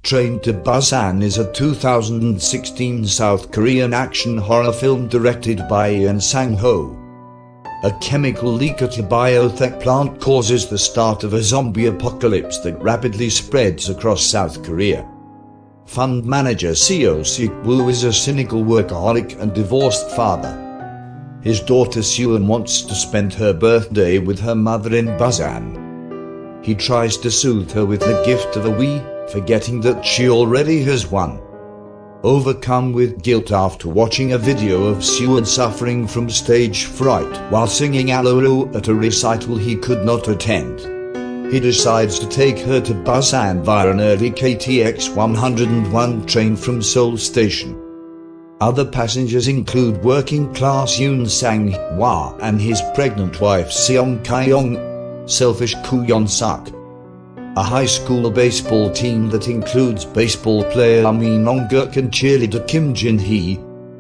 Train to Busan is a 2016 South Korean action horror film directed by Yeon Sang-ho. A chemical leak at a biotech plant causes the start of a zombie apocalypse that rapidly spreads across South Korea. Fund manager Seo Sik-woo is a cynical workaholic and divorced father. His daughter Suan wants to spend her birthday with her mother in Busan. He tries to soothe her with the gift of a Wii, forgetting that she already has one. Overcome with guilt after watching a video of Suan suffering from stage fright while singing Alolo at a recital he could not attend, he decides to take her to Busan via an early KTX 101 train from Seoul Station. Other passengers include working-class Yoon Sang-hwa and his pregnant wife Seong Kye-young, selfish Koo Yeon-suk, a high school baseball team that includes baseball player Min Ong-guk and cheerleader Kim Jin-hee,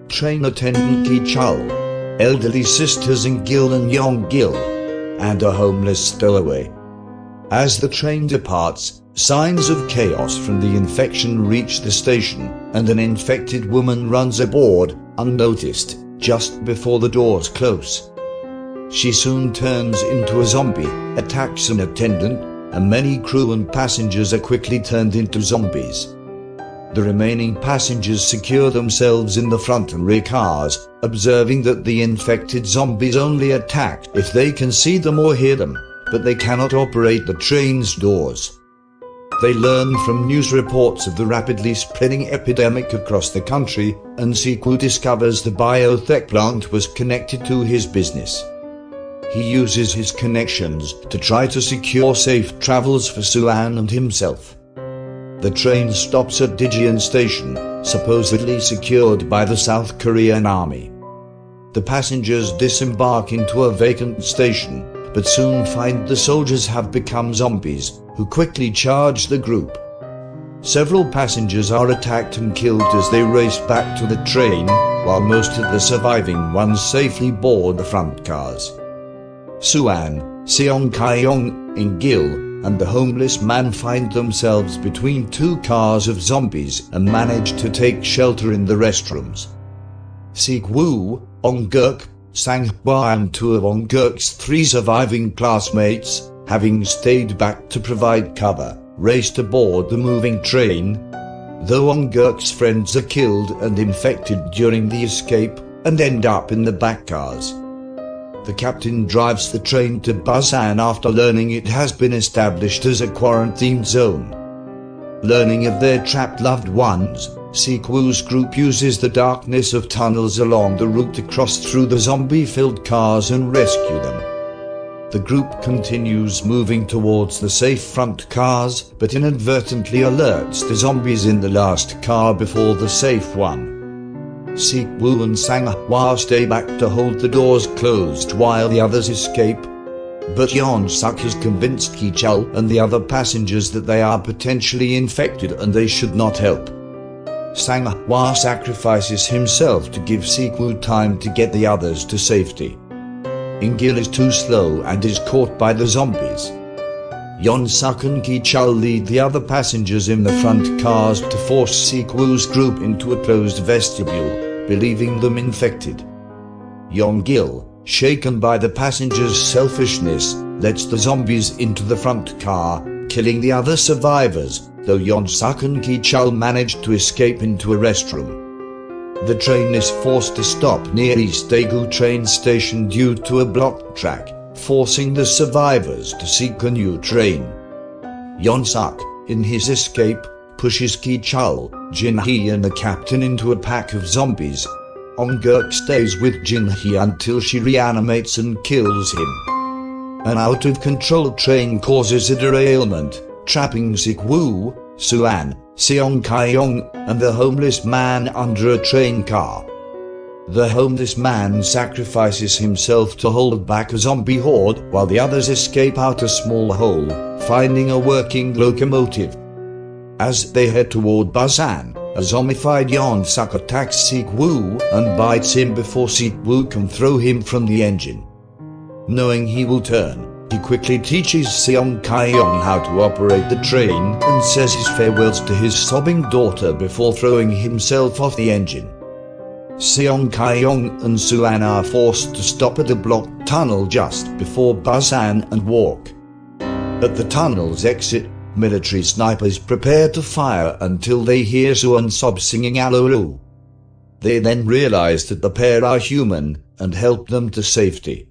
train attendant Ki-chul, elderly sisters In-gil and Yong-gil, and a homeless stowaway. As the train departs, signs of chaos from the infection reach the station, and an infected woman runs aboard, unnoticed, just before the doors close. She soon turns into a zombie, attacks an attendant, and many crew and passengers are quickly turned into zombies. The remaining passengers secure themselves in the front and rear cars, observing that the infected zombies only attack if they can see them or hear them, but they cannot operate the train's doors. They learn from news reports of the rapidly spreading epidemic across the country, and Sik-woo discovers the biotech plant was connected to his business. He uses his connections to try to secure safe travels for Suan and himself. The train stops at Daejeon Station, supposedly secured by the South Korean army. The passengers disembark into a vacant station, but soon find the soldiers have become zombies, who quickly charge the group. Several passengers are attacked and killed as they race back to the train, while most of the surviving ones safely board the front cars. Suan, Seong Kye-young, In-gil, and the homeless man find themselves between two cars of zombies and manage to take shelter in the restrooms. Sik-woo, Ong-guk, Sang-hwa and two of Ong-guk's three surviving classmates, having stayed back to provide cover, raced aboard the moving train. Though Ong-guk's friends are killed and infected during the escape, and end up in the back cars. The captain drives the train to Busan after learning it has been established as a quarantine zone. Learning of their trapped loved ones, Sik-woo's group uses the darkness of tunnels along the route to cross through the zombie-filled cars and rescue them. The group continues moving towards the safe front cars, but inadvertently alerts the zombies in the last car before the safe one. Sik-woo and Sang-hwa stay back to hold the doors closed while the others escape. But Yeon-suk has convinced Ki-chul and the other passengers that they are potentially infected and they should not help. Sang-hwa sacrifices himself to give Sik-woo time to get the others to safety. In-gil is too slow and is caught by the zombies. Yeon-suk and Ki-chul lead the other passengers in the front cars to force Sik-woo's group into a closed vestibule, believing them infected. Yong-gil, shaken by the passengers' selfishness, lets the zombies into the front car, killing the other survivors, though Yeon-suk and Ki-chul manage to escape into a restroom. The train is forced to stop near East Daegu train station due to a blocked track, forcing the survivors to seek a new train. Yeon-suk, in his escape, pushes Ki-chul, Jin-hee and the captain into a pack of zombies. Ong-guk stays with Jin-hee until she reanimates and kills him. An out-of-control train causes a derailment, trapping Sik-woo, Suan, Seong Kye-young, and the homeless man under a train car. The homeless man sacrifices himself to hold back a zombie horde while the others escape out a small hole, finding a working locomotive. As they head toward Busan, a zombified Yeon-suk attacks Sik-woo and bites him before Sik-woo can throw him from the engine. Knowing he will turn, He quickly teaches Seong Kyung how to operate the train and says his farewells to his sobbing daughter before throwing himself off the engine. Seong Kyung and Suan are forced to stop at a blocked tunnel just before Busan and walk. At the tunnel's exit, military snipers prepare to fire until they hear Suan sob singing Aloo. They then realize that the pair are human and help them to safety.